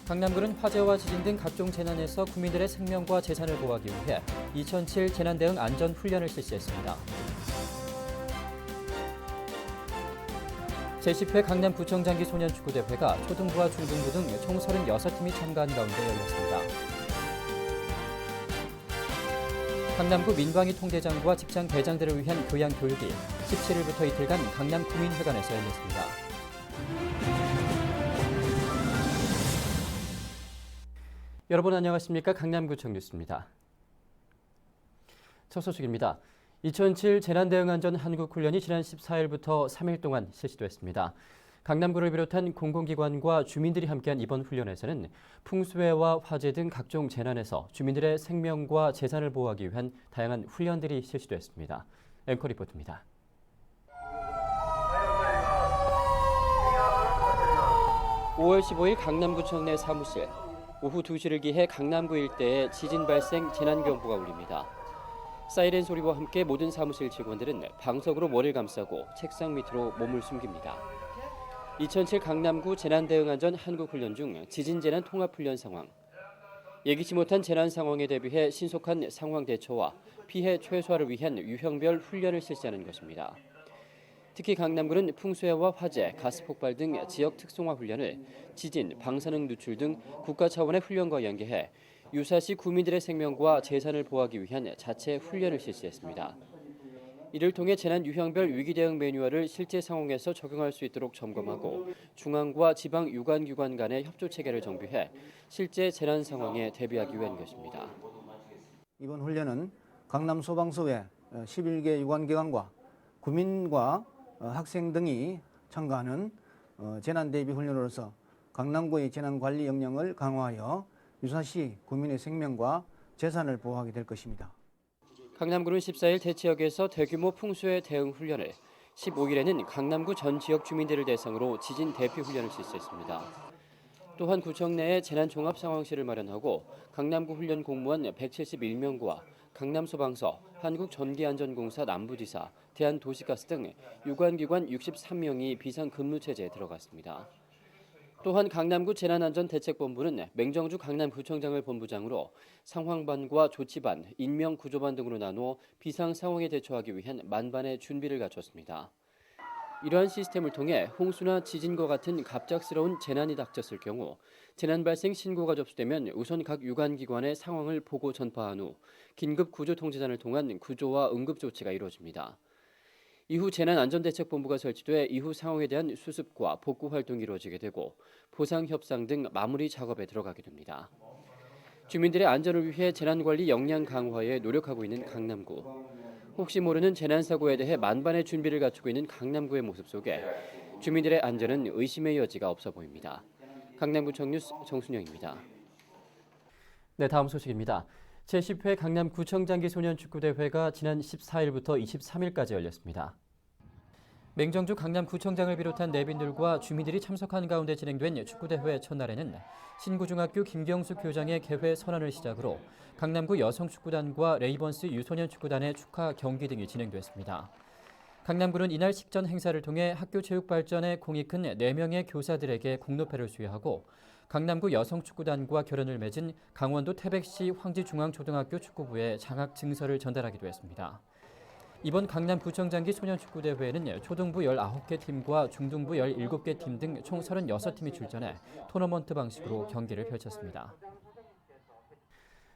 강남구는 화재와 지진 등 각종 재난에서 국민들의 생명과 재산을 보호하기 위해 2007 재난대응 안전훈련을 실시했습니다. 제10회 강남구청장기 소년축구대회가 초등부와 중등부 등 총 36팀이 참가한 가운데 열렸습니다. 강남구 민방위 통대장과 직장 대장들을 위한 교양 교육이 17일부터 이틀간 강남구민회관에서 열렸습니다. 여러분 안녕하십니까? 강남구청 뉴스입니다. 첫 소식입니다. 2007 재난대응안전 한국훈련이 지난 14일부터 3일 동안 실시됐습니다. 강남구를 비롯한 공공기관과 주민들이 함께한 이번 훈련에서는 풍수해와 화재 등 각종 재난에서 주민들의 생명과 재산을 보호하기 위한 다양한 훈련들이 실시됐습니다. 앵커 리포트입니다. 5월 15일 강남구청 내 사무실. 오후 2시를 기해 강남구 일대에 지진 발생 재난경보가 울립니다. 사이렌 소리와 함께 모든 사무실 직원들은 방석으로 머리를 감싸고 책상 밑으로 몸을 숨깁니다. 2007 강남구 재난대응안전 한국훈련 중 지진재난 통합훈련 상황. 예기치 못한 재난 상황에 대비해 신속한 상황 대처와 피해 최소화를 위한 유형별 훈련을 실시하는 것입니다. 특히 강남구는 풍수해와 화재, 가스 폭발 등 지역 특성화 훈련을 지진, 방사능 누출 등 국가 차원의 훈련과 연계해 유사시 국민들의 생명과 재산을 보호하기 위한 자체 훈련을 실시했습니다. 이를 통해 재난 유형별 위기 대응 매뉴얼을 실제 상황에서 적용할 수 있도록 점검하고 중앙과 지방 유관기관 간의 협조 체계를 정비해 실제 재난 상황에 대비하기 위한 것입니다. 이번 훈련은 강남 소방서 외 11개 유관기관과 구민과 학생 등이 참가하는 재난 대비 훈련으로서 강남구의 재난 관리 역량을 강화하여 유사시 국민의 생명과 재산을 보호하게 될 것입니다. 강남구는 14일 대지역에서 대규모 풍수해 대응 훈련을, 15일에는 강남구 전 지역 주민들을 대상으로 지진 대피 훈련을 실시했습니다. 또한 구청 내에 재난종합상황실을 마련하고 강남구 훈련 공무원 171명과 강남소방서, 한국전기안전공사 남부지사, 대한도시가스 등 유관기관 63명이 비상근무체제에 들어갔습니다. 또한 강남구 재난안전대책본부는 맹정주 강남구청장을 본부장으로 상황반과 조치반, 인명구조반 등으로 나누어 비상상황에 대처하기 위한 만반의 준비를 갖췄습니다. 이러한 시스템을 통해 홍수나 지진과 같은 갑작스러운 재난이 닥쳤을 경우 재난 발생 신고가 접수되면 우선 각 유관기관에 상황을 보고 전파한 후 긴급 구조 통제단을 통한 구조와 응급 조치가 이루어집니다. 이후 재난안전대책본부가 설치돼 이후 상황에 대한 수습과 복구 활동이 이루어지게 되고 보상 협상 등 마무리 작업에 들어가게 됩니다. 주민들의 안전을 위해 재난관리 역량 강화에 노력하고 있는 강남구. 혹시 모르는 재난사고에 대해 만반의 준비를 갖추고 있는 강남구의 모습 속에 주민들의 안전은 의심의 여지가 없어 보입니다. 강남구청 뉴스 정순영입니다. 네, 다음 소식입니다. 제10회 강남구청장기 소년축구대회가 지난 14일부터 23일까지 열렸습니다. 맹정주 강남구청장을 비롯한 내빈들과 주민들이 참석한 가운데 진행된 축구대회 첫날에는 신구중학교 김경수 교장의 개회 선언을 시작으로 강남구 여성축구단과 레이번스 유소년 축구단의 축하 경기 등이 진행됐습니다. 강남구는 이날 식전 행사를 통해 학교 체육 발전에 공이 큰 4명의 교사들에게 공로패를 수여하고 강남구 여성축구단과 결연을 맺은 강원도 태백시 황지중앙초등학교 축구부에 장학 증서를 전달하기도 했습니다. 이번 강남구청장기 소년축구대회에는 초등부 19개 팀과 중등부 17개 팀 등 총 36팀이 출전해 토너먼트 방식으로 경기를 펼쳤습니다.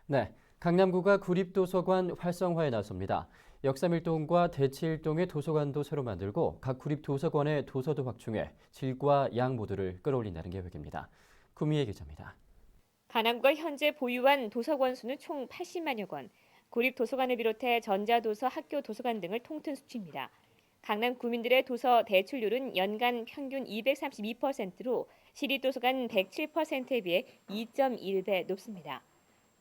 네, 강남구가 구립도서관 활성화에 나섭니다. 역삼일동과 대치일동의 도서관도 새로 만들고 각 구립도서관의 도서도 확충해 질과 양 모두를 끌어올린다는 계획입니다. 구미애 기자입니다. 강남구가 현재 보유한 도서관 수는 총 80만여 권, 구립도서관을 비롯해 전자도서, 학교 도서관 등을 통틀 수치입니다. 강남 구민들의 도서 대출률은 연간 평균 232%로 시립도서관 107%에 비해 2.1배 높습니다.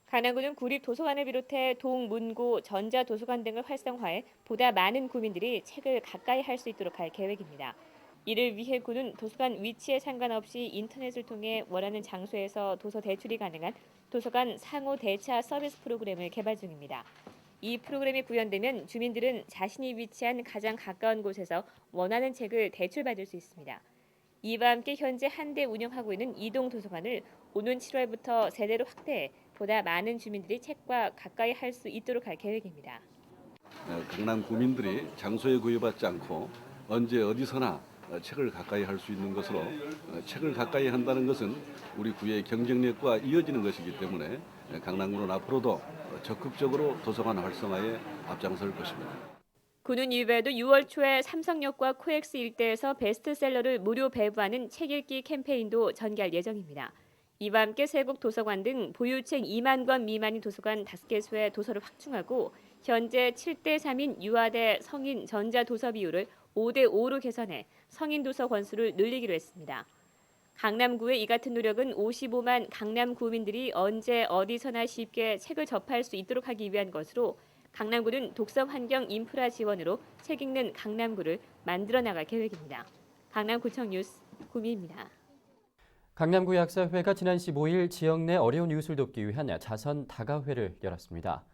강남구는 구립도서관을 비롯해 동, 문고, 전자도서관 등을 활성화해 보다 많은 구민들이 책을 가까이 할 수 있도록 할 계획입니다. 이를 위해 구는 도서관 위치에 상관없이 인터넷을 통해 원하는 장소에서 도서 대출이 가능한 도서관 상호 대차 서비스 프로그램을 개발 중입니다. 이 프로그램이 구현되면 주민들은 자신이 위치한 가장 가까운 곳에서 원하는 책을 대출받을 수 있습니다. 이와 함께 현재 한 대 운영하고 있는 이동 도서관을 오는 7월부터 세대로 확대해 보다 많은 주민들이 책과 가까이 할 수 있도록 할 계획입니다. 강남 구민들이 장소에 구애받지 않고 언제 어디서나 책을 가까이 할 수 있는 것으로 책을 가까이 한다는 것은 우리 구의 경쟁력과 이어지는 것이기 때문에 강남구는 앞으로도 적극적으로 도서관 활성화에 앞장설 것입니다. 구는 이외에도 6월 초에 삼성역과 코엑스 일대에서 베스트셀러를 무료 배부하는 책 읽기 캠페인도 전개할 예정입니다. 이와 함께 세곡 도서관 등 보유책 2만 권 미만인 도서관 5개소의 도서를 확충하고 현재 7대3인 유아대 성인 전자도서 비율을 5대5로 개선해 성인 도서 권수를 늘리기로 했습니다. 강남구의 이 같은 노력은 55만 강남 구민들이 언제 어디서나 쉽게 책을 접할 수 있도록 하기 위한 것으로 강남구는 독서 환경 인프라 지원으로 책 읽는 강남구를 만들어 나갈 계획입니다. 강남구청 뉴스 구미입니다. 강남구 약사회가 지난 15일 지역 내 어려운 이웃을 돕기 위한 자선 다가회를 열었습니다.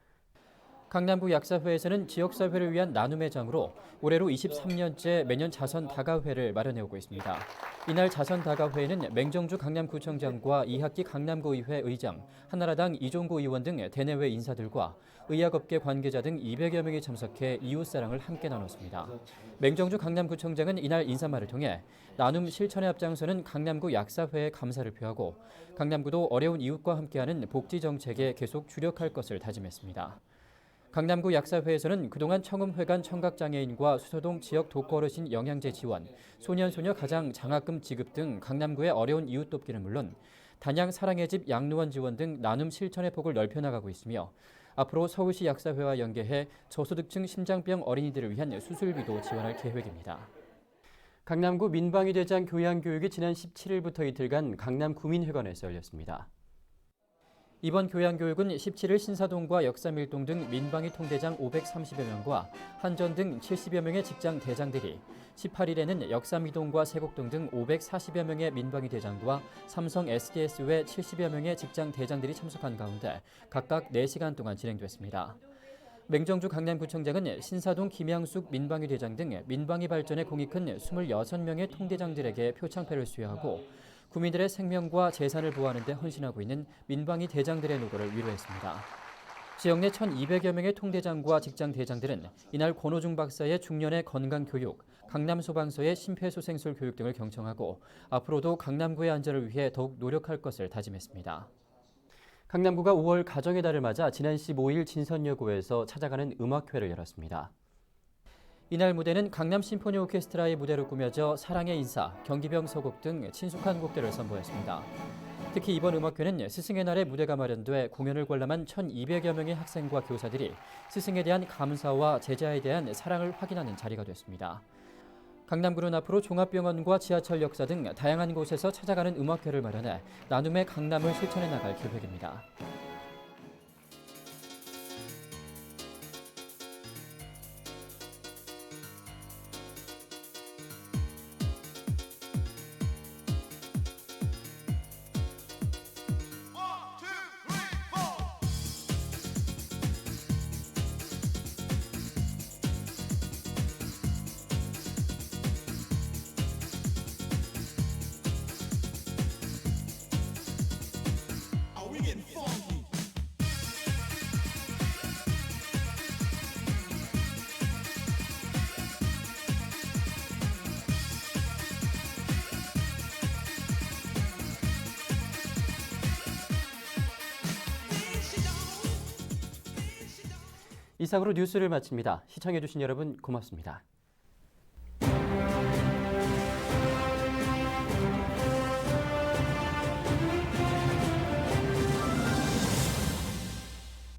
강남구 약사회에서는 지역사회를 위한 나눔의 장으로 올해로 23년째 매년 자선 다가회를 마련해오고 있습니다. 이날 자선 다가회에는 맹정주 강남구청장과 2학기 강남구의회 의장, 한나라당 이종구 의원 등 대내외 인사들과 의학업계 관계자 등 200여 명이 참석해 이웃사랑을 함께 나눴습니다. 맹정주 강남구청장은 이날 인사말을 통해 나눔 실천에 앞장서는 강남구 약사회에 감사를 표하고 강남구도 어려운 이웃과 함께하는 복지 정책에 계속 주력할 것을 다짐했습니다. 강남구 약사회에서는 그동안 청음회관 청각장애인과 수서동 지역 독거어르신 영양제 지원, 소년소녀 가장 장학금 지급 등 강남구의 어려운 이웃 돕기는 물론 단양 사랑의 집 양로원 지원 등 나눔 실천의 폭을 넓혀나가고 있으며 앞으로 서울시 약사회와 연계해 저소득층 심장병 어린이들을 위한 수술비도 지원할 계획입니다. 강남구 민방위 대장 교양 교육이 지난 17일부터 이틀간 강남 구민회관에서 열렸습니다. 이번 교양교육은 17일 신사동과 역삼일동 등 민방위 통대장 530여 명과 한전 등 70여 명의 직장 대장들이 18일에는 역삼이동과 세곡동 등 540여 명의 민방위 대장과 삼성 SDS 외 70여 명의 직장 대장들이 참석한 가운데 각각 4시간 동안 진행됐습니다. 맹정주 강남구청장은 신사동 김양숙 민방위 대장 등 민방위 발전에 공이 큰 26명의 통대장들에게 표창패를 수여하고 구민들의 생명과 재산을 보호하는 데 헌신하고 있는 민방위 대장들의 노고를 위로했습니다. 지역 내 1,200여 명의 통대장과 직장 대장들은 이날 권호중 박사의 중년의 건강교육, 강남소방서의 심폐소생술 교육 등을 경청하고 앞으로도 강남구의 안전을 위해 더욱 노력할 것을 다짐했습니다. 강남구가 5월 가정의 달을 맞아 지난 15일 진선여고에서 찾아가는 음악회를 열었습니다. 이날 무대는 강남 심포니 오케스트라의 무대로 꾸며져 사랑의 인사, 경기병 서곡 등 친숙한 곡들을 선보였습니다. 특히 이번 음악회는 스승의 날에 무대가 마련돼 공연을 관람한 1,200여 명의 학생과 교사들이 스승에 대한 감사와 제자에 대한 사랑을 확인하는 자리가 됐습니다. 강남구는 앞으로 종합병원과 지하철 역사 등 다양한 곳에서 찾아가는 음악회를 마련해 나눔의 강남을 실천해 나갈 계획입니다. 이상으로 뉴스를 마칩니다. 시청해주신 여러분 고맙습니다.